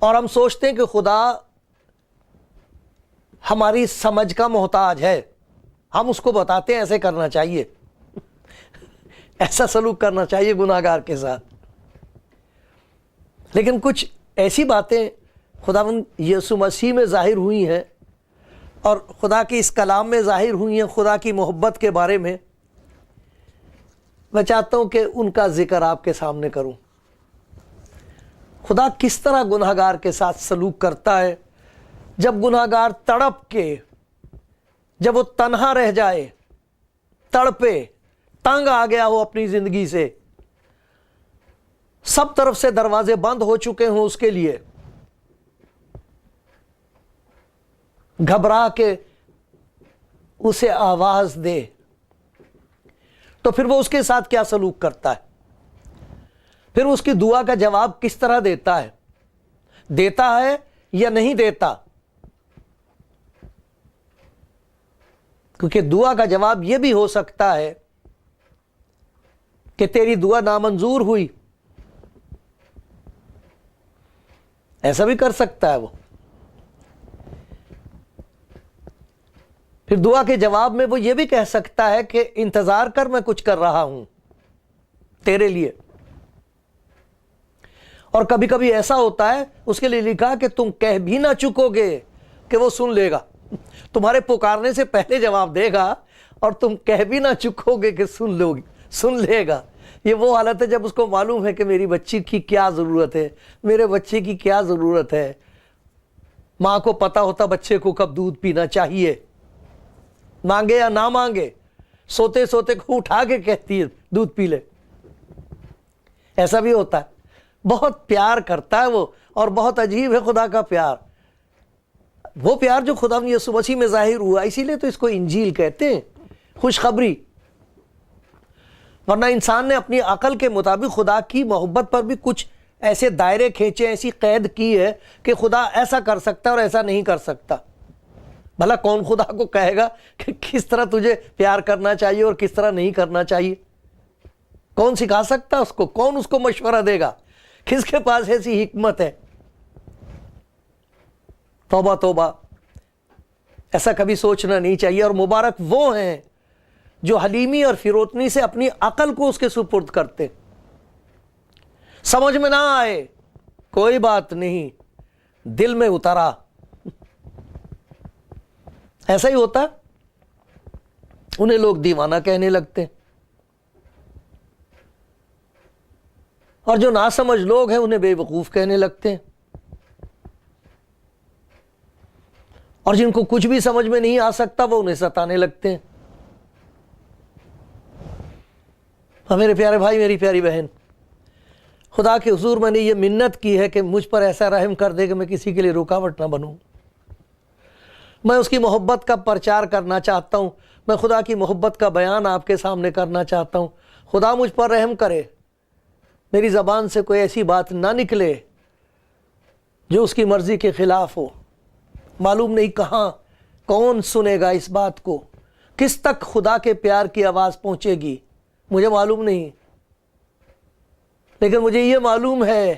اور ہم سوچتے ہیں کہ خدا ہماری سمجھ کا محتاج ہے، ہم اس کو بتاتے ہیں ایسے کرنا چاہیے، ایسا سلوک کرنا چاہیے گناہگار کے ساتھ۔ لیکن کچھ ایسی باتیں خداوند یسوع مسیح میں ظاہر ہوئی ہیں اور خدا کے اس کلام میں ظاہر ہوئی ہیں، خدا کی محبت کے بارے میں، میں چاہتا ہوں کہ ان کا ذکر آپ کے سامنے کروں۔ خدا کس طرح گناہگار کے ساتھ سلوک کرتا ہے، جب گناہگار تڑپ کے، جب وہ تنہا رہ جائے، تڑپے، تنگ آ گیا ہو اپنی زندگی سے، سب طرف سے دروازے بند ہو چکے ہوں اس کے لیے، گھبرا کے اسے آواز دے، تو پھر وہ اس کے ساتھ کیا سلوک کرتا ہے؟ پھر اس کی دعا کا جواب کس طرح دیتا ہے یا نہیں دیتا؟ کیونکہ دعا کا جواب یہ بھی ہو سکتا ہے کہ تیری دعا نامنظور ہوئی، ایسا بھی کر سکتا ہے وہ۔ پھر دعا کے جواب میں وہ یہ بھی کہہ سکتا ہے کہ انتظار کر، میں کچھ کر رہا ہوں تیرے لیے۔ اور کبھی کبھی ایسا ہوتا ہے، اس کے لیے لکھا کہ تم کہہ بھی نہ چکو گے کہ وہ سن لے گا، تمہارے پکارنے سے پہلے جواب دے گا، اور تم کہہ بھی نہ چکو گے کہ سن لے گا۔ یہ وہ حالت ہے جب اس کو معلوم ہے کہ میری بچی کی کیا ضرورت ہے، میرے بچے کی کیا ضرورت ہے۔ ماں کو پتا ہوتا بچے کو کب دودھ پینا چاہیے، مانگے یا نہ مانگے، سوتے سوتے کو اٹھا کے کہتی ہے دودھ پی لے۔ ایسا بھی ہوتا ہے، بہت پیار کرتا ہے وہ، اور بہت عجیب ہے خدا کا پیار، وہ پیار جو خدا یسوع مسیح میں ظاہر ہوا۔ اسی لیے تو اس کو انجیل کہتے ہیں، خوشخبری۔ ورنہ انسان نے اپنی عقل کے مطابق خدا کی محبت پر بھی کچھ ایسے دائرے کھینچے، ایسی قید کی ہے کہ خدا ایسا کر سکتا ہے اور ایسا نہیں کر سکتا۔ بھلا کون خدا کو کہے گا کہ کس طرح تجھے پیار کرنا چاہیے اور کس طرح نہیں کرنا چاہیے؟ کون سکھا سکتا اس کو؟ کون اس کو مشورہ دے گا؟ کس کے پاس ایسی حکمت ہے؟ توبہ توبہ، ایسا کبھی سوچنا نہیں چاہیے۔ اور مبارک وہ ہیں جو حلیمی اور فروتنی سے اپنی عقل کو اس کے سپرد کرتے۔ سمجھ میں نہ آئے کوئی بات نہیں، دل میں اترا۔ ایسا ہی ہوتا ہے، انہیں لوگ دیوانہ کہنے لگتے ہیں، اور جو ناسمجھ لوگ ہیں انہیں بے وقوف کہنے لگتے ہیں، اور جن کو کچھ بھی سمجھ میں نہیں آ سکتا وہ انہیں ستانے لگتے ہیں۔ میرے پیارے بھائی، میری پیاری بہن، خدا کے حضور میں نے یہ منت کی ہے کہ مجھ پر ایسا رحم کر دے کہ میں کسی کے لیے رکاوٹ نہ بنوں۔ میں اس کی محبت کا پرچار کرنا چاہتا ہوں، میں خدا کی محبت کا بیان آپ کے سامنے کرنا چاہتا ہوں۔ خدا مجھ پر رحم کرے، میری زبان سے کوئی ایسی بات نہ نکلے جو اس کی مرضی کے خلاف ہو۔ معلوم نہیں کہاں کون سنے گا اس بات کو، کس تک خدا کے پیار کی آواز پہنچے گی، مجھے معلوم نہیں، لیکن مجھے یہ معلوم ہے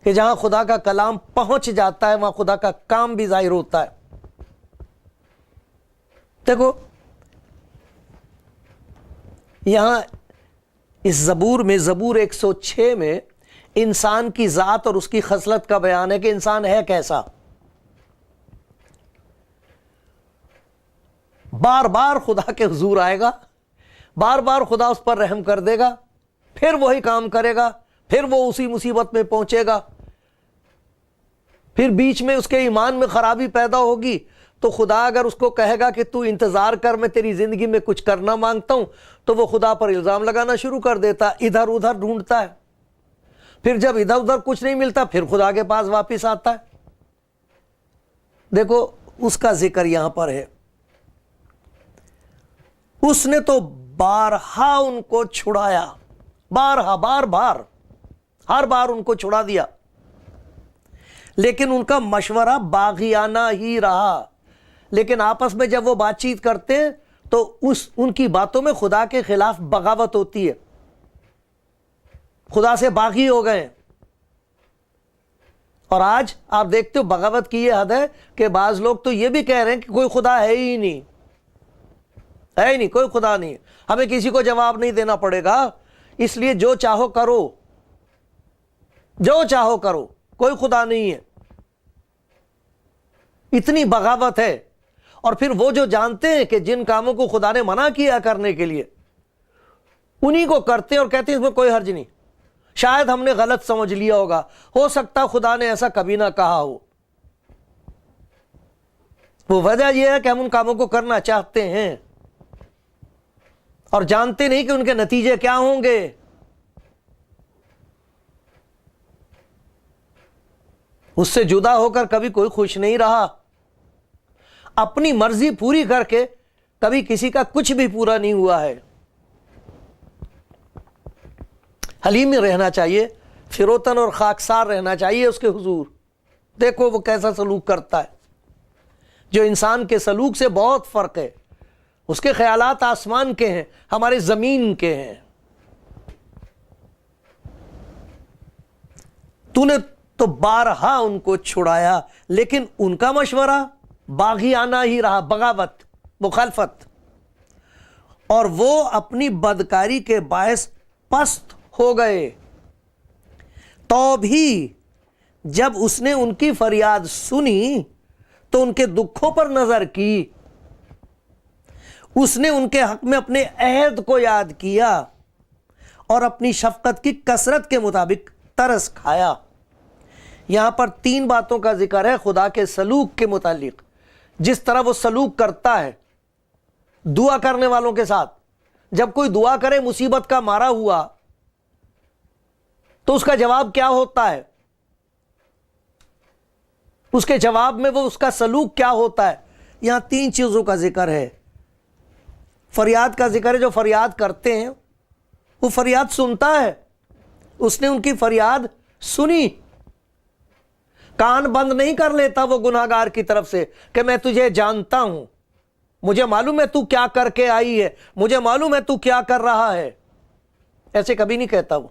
کہ جہاں خدا کا کلام پہنچ جاتا ہے وہاں خدا کا کام بھی ظاہر ہوتا ہے۔ دیکھو یہاں اس زبور میں، زبور 106 میں انسان کی ذات اور اس کی خصلت کا بیان ہے کہ انسان ہے کیسا۔ بار بار خدا کے حضور آئے گا، بار بار خدا اس پر رحم کر دے گا، پھر وہی کام کرے گا، پھر وہ اسی مصیبت میں پہنچے گا، پھر بیچ میں اس کے ایمان میں خرابی پیدا ہوگی تو خدا اگر اس کو کہے گا کہ تو انتظار کر، میں تیری زندگی میں کچھ کرنا مانگتا ہوں، تو وہ خدا پر الزام لگانا شروع کر دیتا، ادھر ادھر ڈھونڈتا ہے، پھر جب ادھر ادھر کچھ نہیں ملتا پھر خدا کے پاس واپس آتا ہے۔ دیکھو اس کا ذکر یہاں پر ہے، اس نے تو بارہا ان کو چھڑایا، بارہا، بار بار، ہر بار ان کو چھڑا دیا، لیکن ان کا مشورہ باغیانہ ہی رہا۔ لیکن آپس میں جب وہ بات چیت کرتے ہیں تو ان کی باتوں میں خدا کے خلاف بغاوت ہوتی ہے، خدا سے باغی ہو گئے، اور آج آپ دیکھتے ہو بغاوت کی یہ حد ہے کہ بعض لوگ تو یہ بھی کہہ رہے ہیں کہ کوئی خدا ہے ہی نہیں، ہے ہی نہیں، کوئی خدا نہیں، ہمیں کسی کو جواب نہیں دینا پڑے گا، اس لیے جو چاہو کرو، جو چاہو کرو، کوئی خدا نہیں ہے۔ اتنی بغاوت ہے۔ اور پھر وہ جو جانتے ہیں کہ جن کاموں کو خدا نے منع کیا کرنے کے لیے انہی کو کرتے ہیں اور کہتے ہیں اس میں کوئی حرج نہیں، شاید ہم نے غلط سمجھ لیا ہوگا، ہو سکتا خدا نے ایسا کبھی نہ کہا ہو۔ وہ وجہ یہ ہے کہ ہم ان کاموں کو کرنا چاہتے ہیں اور جانتے نہیں کہ ان کے نتیجے کیا ہوں گے۔ اس سے جدا ہو کر کبھی کوئی خوش نہیں رہا، اپنی مرضی پوری کر کے کبھی کسی کا کچھ بھی پورا نہیں ہوا ہے۔ حلیم رہنا چاہیے، فروتن اور خاکسار رہنا چاہیے اس کے حضور۔ دیکھو وہ کیسا سلوک کرتا ہے، جو انسان کے سلوک سے بہت فرق ہے۔ اس کے خیالات آسمان کے ہیں، ہمارے زمین کے ہیں۔ تو نے تو بارہا ان کو چھڑایا، لیکن ان کا مشورہ باغیانہ ہی رہا، بغاوت، مخالفت، اور وہ اپنی بدکاری کے باعث پست ہو گئے۔ تو بھی جب اس نے ان کی فریاد سنی تو ان کے دکھوں پر نظر کی، اس نے ان کے حق میں اپنے عہد کو یاد کیا اور اپنی شفقت کی کثرت کے مطابق ترس کھایا۔ یہاں پر 3 باتوں کا ذکر ہے خدا کے سلوک کے متعلق، جس طرح وہ سلوک کرتا ہے دعا کرنے والوں کے ساتھ۔ جب کوئی دعا کرے مصیبت کا مارا ہوا تو اس کا جواب کیا ہوتا ہے، اس کے جواب میں وہ اس کا سلوک کیا ہوتا ہے۔ یہاں 3 چیزوں کا ذکر ہے۔ فریاد کا ذکر ہے، جو فریاد کرتے ہیں وہ فریاد سنتا ہے، اس نے ان کی فریاد سنی، کان بند نہیں کر لیتا وہ گناہگار کی طرف سے کہ میں تجھے جانتا ہوں، مجھے معلوم ہے تو کیا کر کے آئی ہے، مجھے معلوم ہے تو کیا کر رہا ہے، ایسے کبھی نہیں کہتا وہ۔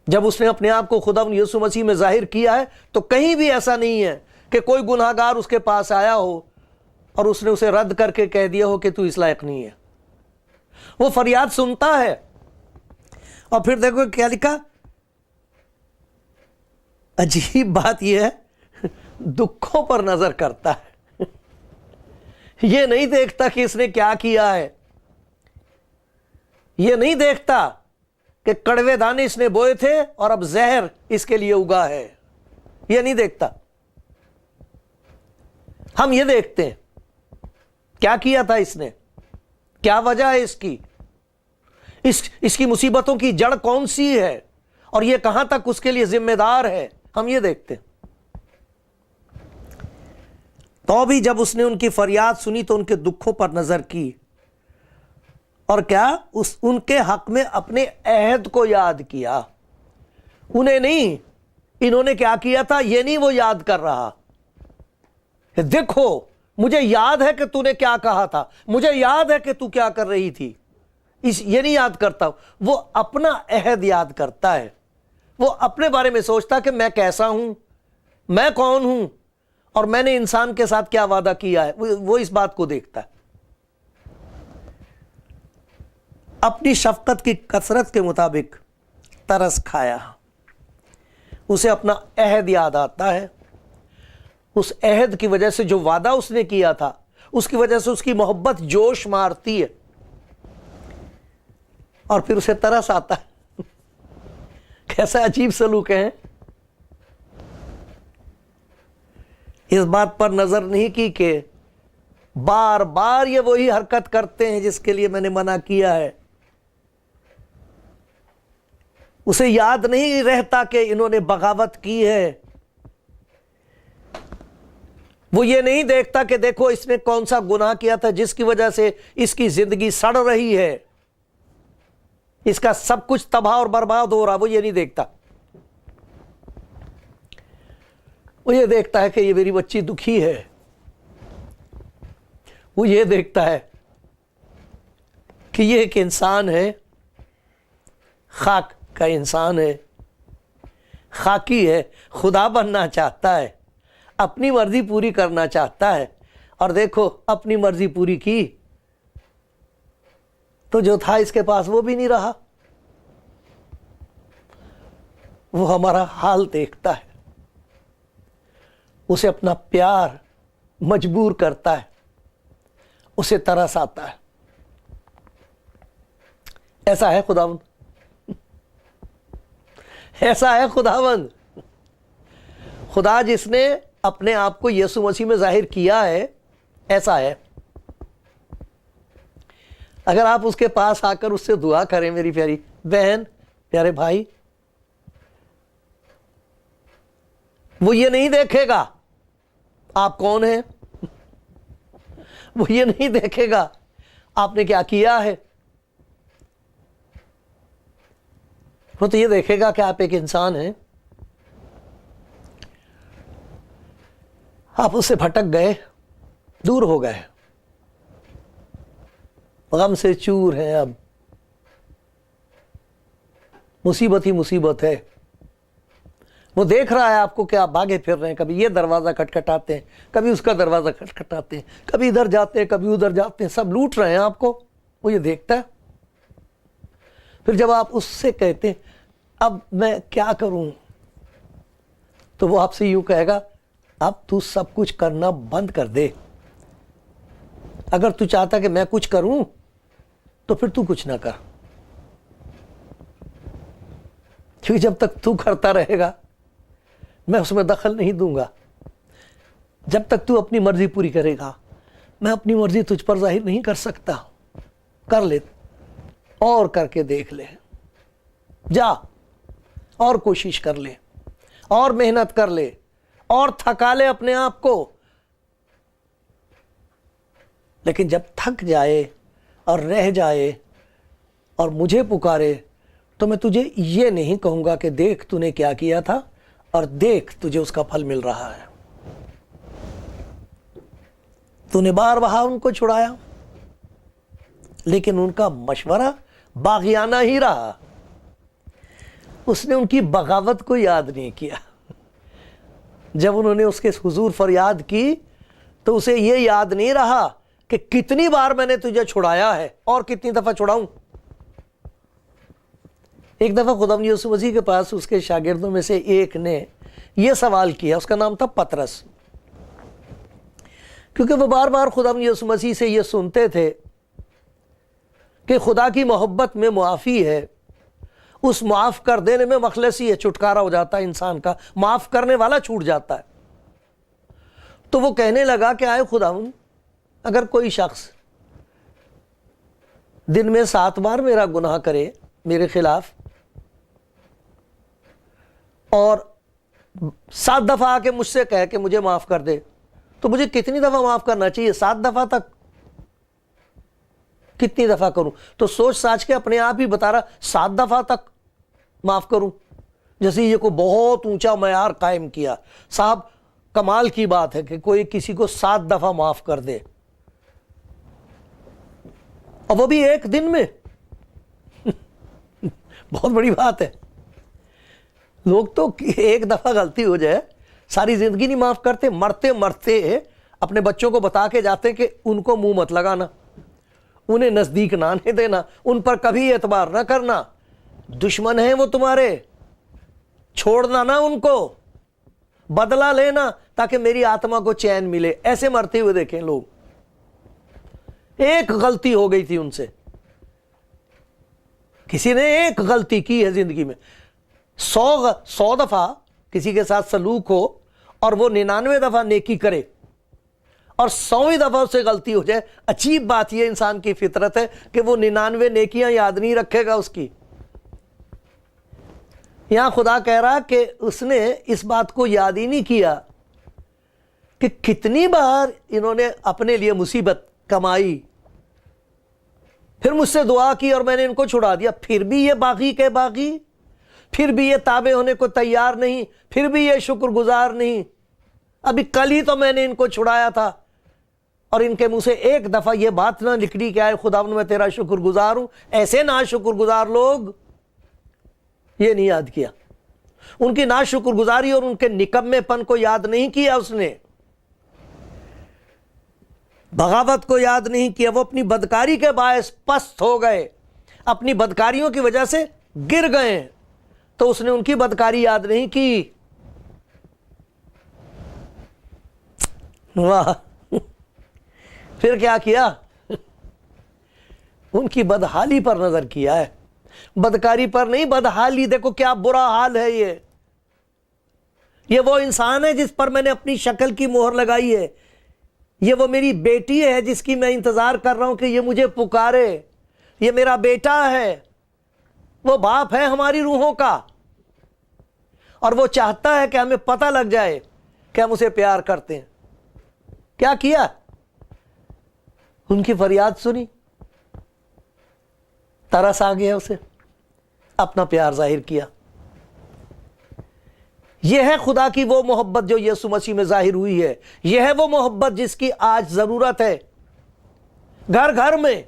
جب اس نے اپنے آپ کو خدا یسوع مسیح میں ظاہر کیا ہے تو کہیں بھی ایسا نہیں ہے کہ کوئی گناہگار اس کے پاس آیا ہو اور اس نے اسے رد کر کے کہہ دیا ہو کہ تو اس لائق نہیں ہے۔ وہ فریاد سنتا ہے۔ اور پھر دیکھو کیا لکھا، عجیب بات یہ ہے، دکھوں پر نظر کرتا ہے۔ یہ نہیں دیکھتا کہ اس نے کیا کیا ہے، یہ نہیں دیکھتا کہ کڑوے دانے اس نے بوئے تھے اور اب زہر اس کے لیے اگا ہے، یہ نہیں دیکھتا۔ ہم یہ دیکھتے ہیں کیا کیا تھا اس نے، کیا وجہ ہے اس کی، اس کی مصیبتوں کی جڑ کون سی ہے اور یہ کہاں تک اس کے لیے ذمہ دار ہے، ہم یہ دیکھتے ہیں۔ تو بھی جب اس نے ان کی فریاد سنی تو ان کے دکھوں پر نظر کی، اور کیا ان کے حق میں اپنے عہد کو یاد کیا۔ انہیں نہیں، انہوں نے کیا کیا تھا یہ نہیں وہ یاد کر رہا، دیکھو مجھے یاد ہے کہ تو نے کیا کہا تھا، مجھے یاد ہے کہ تو کیا کر رہی تھی، یہ نہیں یاد کرتا، وہ اپنا عہد یاد کرتا ہے۔ وہ اپنے بارے میں سوچتا کہ میں کیسا ہوں، میں کون ہوں، اور میں نے انسان کے ساتھ کیا وعدہ کیا ہے، وہ اس بات کو دیکھتا ہے۔ اپنی شفقت کی کثرت کے مطابق ترس کھایا، اسے اپنا عہد یاد آتا ہے۔ اس عہد کی وجہ سے جو وعدہ اس نے کیا تھا، اس کی وجہ سے اس کی محبت جوش مارتی ہے اور پھر اسے ترس آتا ہے۔ کیسا عجیب سلوک ہے۔ اس بات پر نظر نہیں کی کہ بار بار یہ وہی حرکت کرتے ہیں جس کے لیے میں نے منع کیا ہے۔ اسے یاد نہیں رہتا کہ انہوں نے بغاوت کی ہے۔ وہ یہ نہیں دیکھتا کہ دیکھو اس نے کون سا گناہ کیا تھا جس کی وجہ سے اس کی زندگی سڑ رہی ہے، اس کا سب کچھ تباہ اور برباد ہو رہا، وہ یہ نہیں دیکھتا۔ وہ یہ دیکھتا ہے کہ یہ میری بچی دکھی ہے، وہ یہ دیکھتا ہے کہ یہ ایک انسان ہے، خاک کا انسان ہے، خاکی ہے، خدا بننا چاہتا ہے، اپنی مرضی پوری کرنا چاہتا ہے، اور دیکھو اپنی مرضی پوری کی تو جو تھا اس کے پاس وہ بھی نہیں رہا۔ وہ ہمارا حال دیکھتا ہے، اسے اپنا پیار مجبور کرتا ہے، اسے ترس آتا ہے۔ ایسا ہے خداوند، ایسا ہے خداوند۔ خدا جس نے اپنے آپ کو یسوع مسیح میں ظاہر کیا ہے، ایسا ہے۔ اگر آپ اس کے پاس آ کر اس سے دعا کریں میری پیاری بہن، پیارے بھائی، وہ یہ نہیں دیکھے گا آپ کون ہیں، وہ یہ نہیں دیکھے گا آپ نے کیا کیا ہے، وہ تو یہ دیکھے گا کہ آپ ایک انسان ہیں، آپ اس سے بھٹک گئے، دور ہو گئے، غم سے چور ہیں، اب مصیبت ہی مصیبت ہے۔ وہ دیکھ رہا ہے آپ کو کہ آپ بھاگے پھر رہے ہیں، کبھی یہ دروازہ کھٹکھٹاتے ہیں، کبھی اس کا دروازہ کھٹکھٹاتے ہیں، کبھی ادھر جاتے ہیں، کبھی ادھر جاتے ہیں، سب لوٹ رہے ہیں آپ کو، وہ یہ دیکھتا ہے۔ پھر جب آپ اس سے کہتے ہیں اب میں کیا کروں، تو وہ آپ سے یوں کہے گا اب تو سب کچھ کرنا بند کر دے۔ اگر تو چاہتا کہ میں کچھ کروں تو پھر تو کچھ نہ کر، کیونکہ جب تک تو کرتا رہے گا میں اس میں دخل نہیں دوں گا۔ جب تک تو اپنی مرضی پوری کرے گا میں اپنی مرضی تجھ پر ظاہر نہیں کر سکتا۔ کر لے اور کر کے دیکھ لے، جا اور کوشش کر لے اور محنت کر لے اور تھکا لے اپنے آپ کو، لیکن جب تھک جائے اور رہ جائے اور مجھے پکارے تو میں تجھے یہ نہیں کہوں گا کہ دیکھ تو نے کیا کیا تھا اور دیکھ تجھے اس کا پھل مل رہا ہے۔ تو نے بار بہا ان کو چھڑایا، لیکن ان کا مشورہ باغیانہ ہی رہا، اس نے ان کی بغاوت کو یاد نہیں کیا۔ جب انہوں نے اس کے حضور فریاد کی تو اسے یہ یاد نہیں رہا کہ کتنی بار میں نے تجھے چھڑایا ہے اور کتنی دفعہ چھڑاؤں۔ ایک دفعہ خدا یسوع مسیح کے پاس اس کے شاگردوں میں سے ایک نے یہ سوال کیا، اس کا نام تھا پطرس، کیونکہ وہ بار بار خدا یسوع مسیح سے یہ سنتے تھے کہ خدا کی محبت میں معافی ہے، اس معاف کر دینے میں مخلصی ہے، چھٹکارا ہو جاتا ہے انسان کا، معاف کرنے والا چھوٹ جاتا ہے۔ تو وہ کہنے لگا کہ آئے خداوند، اگر کوئی شخص دن میں 7 بار میرا گناہ کرے میرے خلاف اور 7 دفعہ آ کے مجھ سے کہے کہ مجھے معاف کر دے، تو مجھے کتنی دفعہ معاف کرنا چاہیے؟ 7 دفعہ تک؟ کتنی دفعہ کروں؟ تو سوچ ساچ کے اپنے آپ ہی بتا رہا 7 دفعہ تک معاف کروں، جیسے یہ کو بہت اونچا معیار قائم کیا۔ صاحب کمال کی بات ہے کہ کوئی کسی کو 7 دفعہ معاف کر دے، اور وہ بھی ایک دن میں، بہت بڑی بات ہے۔ لوگ تو ایک دفعہ غلطی ہو جائے ساری زندگی نہیں معاف کرتے، مرتے مرتے اپنے بچوں کو بتا کے جاتے کہ ان کو منہ مت لگانا، انہیں نزدیک نہ آنے دینا، ان پر کبھی اعتبار نہ کرنا، دشمن ہیں وہ تمہارے، چھوڑنا نہ ان کو، بدلہ لینا تاکہ میری آتما کو چین ملے۔ ایسے مرتے ہوئے دیکھیں لوگ۔ ایک غلطی ہو گئی تھی ان سے، کسی نے ایک غلطی کی ہے زندگی میں، 100 دفعہ کسی کے ساتھ سلوک ہو اور وہ 99 دفعہ نیکی کرے اور 100ویں دفعہ اس سے غلطی ہو جائے، عجیب بات یہ انسان کی فطرت ہے کہ وہ 99 نیکیاں یاد نہیں رکھے گا اس کی۔ یہاں خدا کہہ رہا کہ اس نے اس بات کو یاد ہی نہیں کیا کہ کتنی بار انہوں نے اپنے لیے مصیبت کمائی، پھر مجھ سے دعا کی اور میں نے ان کو چھڑا دیا، پھر بھی یہ باغی کے باغی، پھر بھی یہ تابع ہونے کو تیار نہیں، پھر بھی یہ شکر گزار نہیں۔ ابھی کل ہی تو میں نے ان کو چھڑایا تھا، اور ان کے منہ سے ایک دفعہ یہ بات نہ نکلی کہ آئے خداوند میں تیرا شکر گزار ہوں۔ ایسے نا شکر گزار لوگ، یہ نہیں یاد کیا۔ ان کی ناشکر گزاری اور ان کے نکمے پن کو یاد نہیں کیا اس نے، بغاوت کو یاد نہیں کیا. وہ اپنی بدکاری کے باعث پست ہو گئے، اپنی بدکاریوں کی وجہ سے گر گئے، تو اس نے ان کی بدکاری یاد نہیں کی. واہ. پھر کیا کیا؟ ان کی بدحالی پر نظر کیا ہے، بدکاری پر نہیں، بدحالی. دیکھو کیا برا حال ہے. یہ وہ انسان ہے جس پر میں نے اپنی شکل کی مہر لگائی ہے. یہ وہ میری بیٹی ہے جس کی میں انتظار کر رہا ہوں کہ یہ مجھے پکارے. یہ میرا بیٹا ہے، وہ باپ ہے ہماری روحوں کا، اور وہ چاہتا ہے کہ ہمیں پتہ لگ جائے کہ ہم اسے پیار کرتے ہیں. کیا کیا؟ ان کی فریاد سنی، ترس آ گیا اسے، اپنا پیار ظاہر کیا. یہ ہے خدا کی وہ محبت جو یسوع مسیح میں ظاہر ہوئی ہے. یہ ہے وہ محبت جس کی آج ضرورت ہے. گھر گھر میں،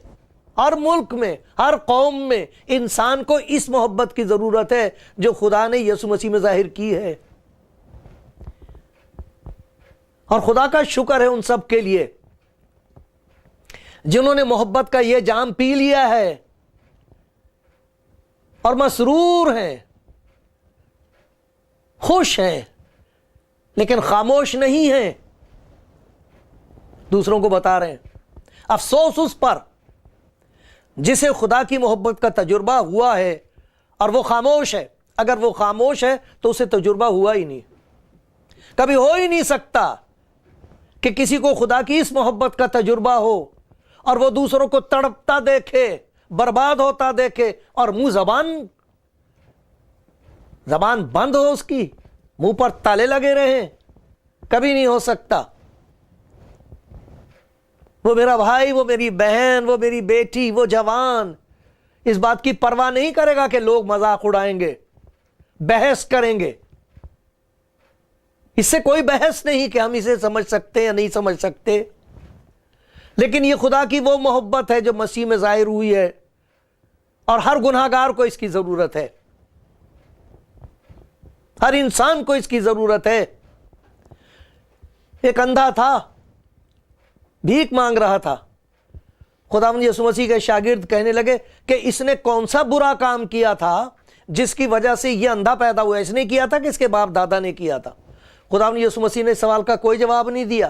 ہر ملک میں، ہر قوم میں انسان کو اس محبت کی ضرورت ہے جو خدا نے یسوع مسیح میں ظاہر کی ہے. اور خدا کا شکر ہے ان سب کے لیے جنہوں نے محبت کا یہ جام پی لیا ہے اور مسرور ہیں، خوش ہیں، لیکن خاموش نہیں ہیں، دوسروں کو بتا رہے ہیں. افسوس اس پر جسے خدا کی محبت کا تجربہ ہوا ہے اور وہ خاموش ہے. اگر وہ خاموش ہے تو اسے تجربہ ہوا ہی نہیں، کبھی ہو ہی نہیں سکتا کہ کسی کو خدا کی اس محبت کا تجربہ ہو اور وہ دوسروں کو تڑپتا دیکھے، برباد ہوتا دیکھے، اور منہ زبان بند ہو، اس کی منہ پر تالے لگے رہیں. کبھی نہیں ہو سکتا. وہ میرا بھائی، وہ میری بہن، وہ میری بیٹی، وہ جوان اس بات کی پرواہ نہیں کرے گا کہ لوگ مذاق اڑائیں گے، بحث کریں گے. اس سے کوئی بحث نہیں کہ ہم اسے سمجھ سکتے یا نہیں سمجھ سکتے. لیکن یہ خدا کی وہ محبت ہے جو مسیح میں ظاہر ہوئی ہے، اور ہر گناہگار کو اس کی ضرورت ہے، ہر انسان کو اس کی ضرورت ہے. ایک اندھا تھا، بھیک مانگ رہا تھا. خداوند یسوع مسیح کے شاگرد کہنے لگے کہ اس نے کون سا برا کام کیا تھا جس کی وجہ سے یہ اندھا پیدا ہوا؟ اس نے کیا تھا کہ اس کے باپ دادا نے کیا تھا؟ خداوند یسوع مسیح نے اس سوال کا کوئی جواب نہیں دیا.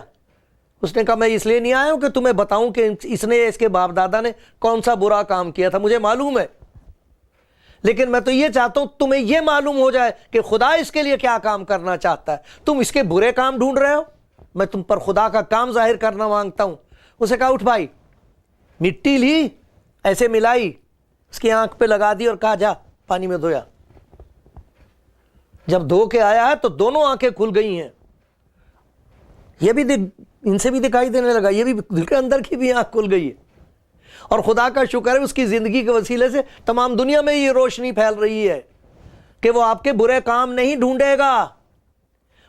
اس نے کہا میں اس لیے نہیں آیا ہوں کہ تمہیں بتاؤں کہ اس نے، اس کے باپ دادا نے کون سا برا کام کیا تھا. مجھے معلوم ہے، لیکن میں تو یہ چاہتا ہوں تمہیں یہ معلوم ہو جائے کہ خدا اس کے لیے کیا کام کرنا چاہتا ہے. تم اس کے برے کام ڈھونڈ رہے ہو، میں تم پر خدا کا کام ظاہر کرنا مانگتا ہوں. اسے کہا اٹھ بھائی. مٹی لی، ایسے ملائی، اس کی آنکھ پہ لگا دی اور کہا جا پانی میں دھویا. جب دھو کے آیا ہے تو دونوں آنکھیں کھل گئی ہیں. یہ بھی ان سے بھی دکھائی دینے لگا، یہ بھی دل کے اندر کی بھی آنکھ کھل گئی ہے. اور خدا کا شکر ہے اس کی زندگی کے وسیلے سے تمام دنیا میں یہ روشنی پھیل رہی ہے کہ وہ آپ کے برے کام نہیں ڈھونڈے گا،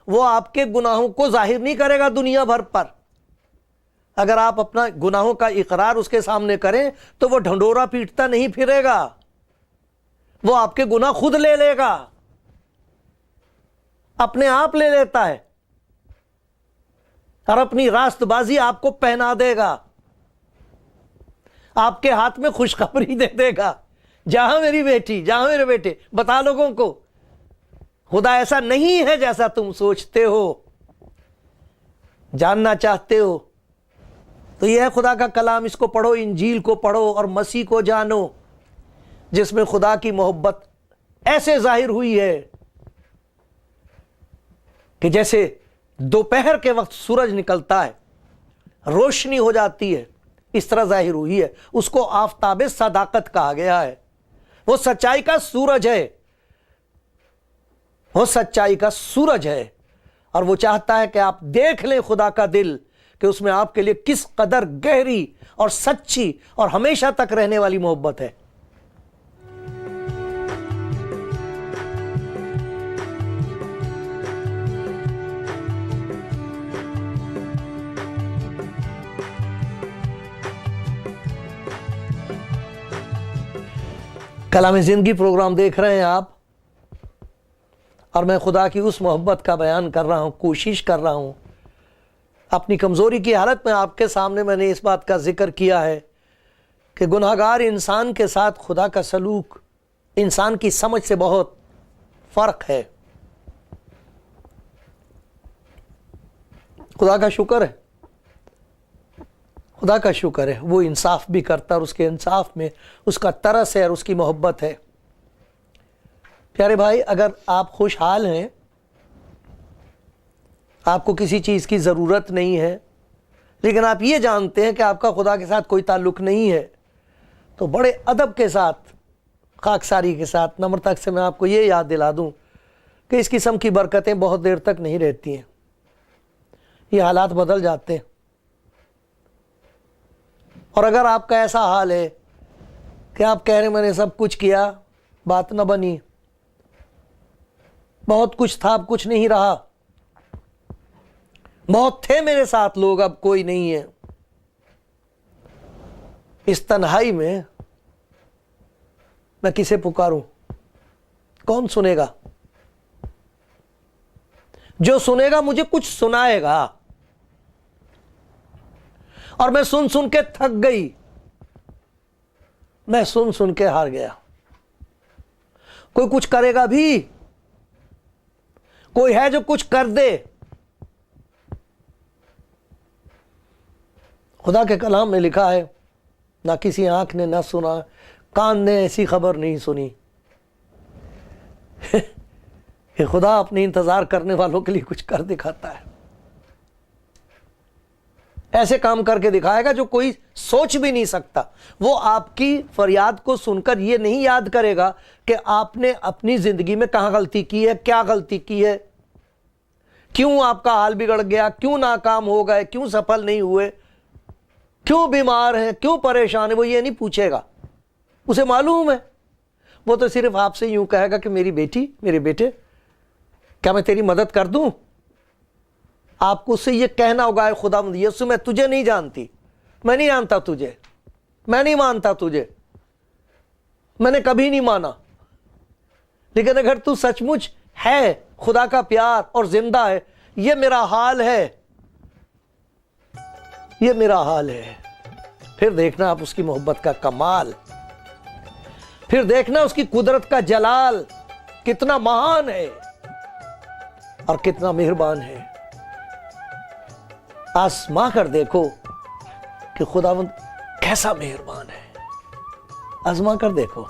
وہ آپ کے گناہوں کو ظاہر نہیں کرے گا دنیا بھر پر. اگر آپ اپنا گناہوں کا اقرار اس کے سامنے کریں تو وہ ڈھنڈورا پیٹتا نہیں پھرے گا، وہ آپ کے گناہ خود لے لے گا، اپنے آپ لے لیتا ہے، اور اپنی راست بازی آپ کو پہنا دے گا، آپ کے ہاتھ میں خوشخبری دے دے گا. جہاں میری بیٹی، جہاں میرے بیٹے، بتا لوگوں کو خدا ایسا نہیں ہے جیسا تم سوچتے ہو، جاننا چاہتے ہو. تو یہ ہے خدا کا کلام. اس کو پڑھو، انجیل کو پڑھو اور مسیح کو جانو جس میں خدا کی محبت ایسے ظاہر ہوئی ہے کہ جیسے دوپہر کے وقت سورج نکلتا ہے، روشنی ہو جاتی ہے، اس طرح ظاہر ہوئی ہے. اس کو آفتاب صداقت کہا گیا ہے. وہ سچائی کا سورج ہے، وہ سچائی کا سورج ہے. اور وہ چاہتا ہے کہ آپ دیکھ لیں خدا کا دل، کہ اس میں آپ کے لیے کس قدر گہری اور سچی اور ہمیشہ تک رہنے والی محبت ہے. کلام زندگی پروگرام دیکھ رہے ہیں آپ، اور میں خدا کی اس محبت کا بیان کر رہا ہوں، کوشش کر رہا ہوں۔ اپنی کمزوری کی حالت میں آپ کے سامنے میں نے اس بات کا ذکر کیا ہے کہ گناہگار انسان کے ساتھ خدا کا سلوک انسان کی سمجھ سے بہت فرق ہے۔ خدا کا شکر ہے، خدا کا شکر ہے، وہ انصاف بھی کرتا ہے اور اس کے انصاف میں اس کا ترس ہے اور اس کی محبت ہے۔ پیارے بھائی، اگر آپ خوشحال ہیں، آپ کو کسی چیز کی ضرورت نہیں ہے، لیکن آپ یہ جانتے ہیں کہ آپ کا خدا کے ساتھ کوئی تعلق نہیں ہے، تو بڑے ادب کے ساتھ، خاکساری کے ساتھ، نمرتا سے میں آپ کو یہ یاد دلا دوں کہ اس قسم کی برکتیں بہت دیر تک نہیں رہتی ہیں، یہ حالات بدل جاتے ہیں۔ اور اگر آپ کا ایسا حال ہے کہ آپ کہہ رہے ہیں میں نے سب کچھ کیا، بات نہ بنی، بہت کچھ تھا اب کچھ نہیں رہا، بہت تھے میرے ساتھ لوگ اب کوئی نہیں ہے، اس تنہائی میں میں کسے پکاروں؟ کون سنے گا؟ جو سنے گا مجھے کچھ سنائے گا، اور میں سن سن کے تھک گئی، میں سن سن کے ہار گیا۔ کوئی کچھ کرے گا بھی؟ کوئی ہے جو کچھ کر دے؟ خدا کے کلام میں لکھا ہے، نہ کسی آنکھ نے نہ سنا، کان نے ایسی خبر نہیں سنی کہ خدا اپنے انتظار کرنے والوں کے لیے کچھ کر دکھاتا ہے۔ ایسے کام کر کے دکھائے گا جو کوئی سوچ بھی نہیں سکتا۔ وہ آپ کی فریاد کو سن کر یہ نہیں یاد کرے گا کہ آپ نے اپنی زندگی میں کہاں غلطی کی ہے، کیا غلطی کی ہے، کیوں آپ کا حال بگڑ گیا، کیوں ناکام ہو گئے، کیوں سفل نہیں ہوئے، کیوں بیمار ہیں، کیوں پریشان ہیں۔ وہ یہ نہیں پوچھے گا، اسے معلوم ہے۔ وہ تو صرف آپ سے یوں کہے گا کہ میری بیٹی، میرے بیٹے، کیا میں تیری مدد کر دوں؟ آپ کو اس سے یہ کہنا ہوگا، اے خدا مند یسوع، میں تجھے نہیں جانتی، میں نہیں جانتا تجھے، میں نہیں مانتا تجھے، میں نے کبھی نہیں مانا، لیکن اگر تو سچ مچ ہے، خدا کا پیار اور زندہ ہے، یہ میرا حال ہے، یہ میرا حال ہے۔ پھر دیکھنا آپ اس کی محبت کا کمال، پھر دیکھنا اس کی قدرت کا جلال کتنا مہان ہے اور کتنا مہربان ہے۔ آزما کر دیکھو کہ خداوند کیسا مہربان ہے، آزما کر دیکھو۔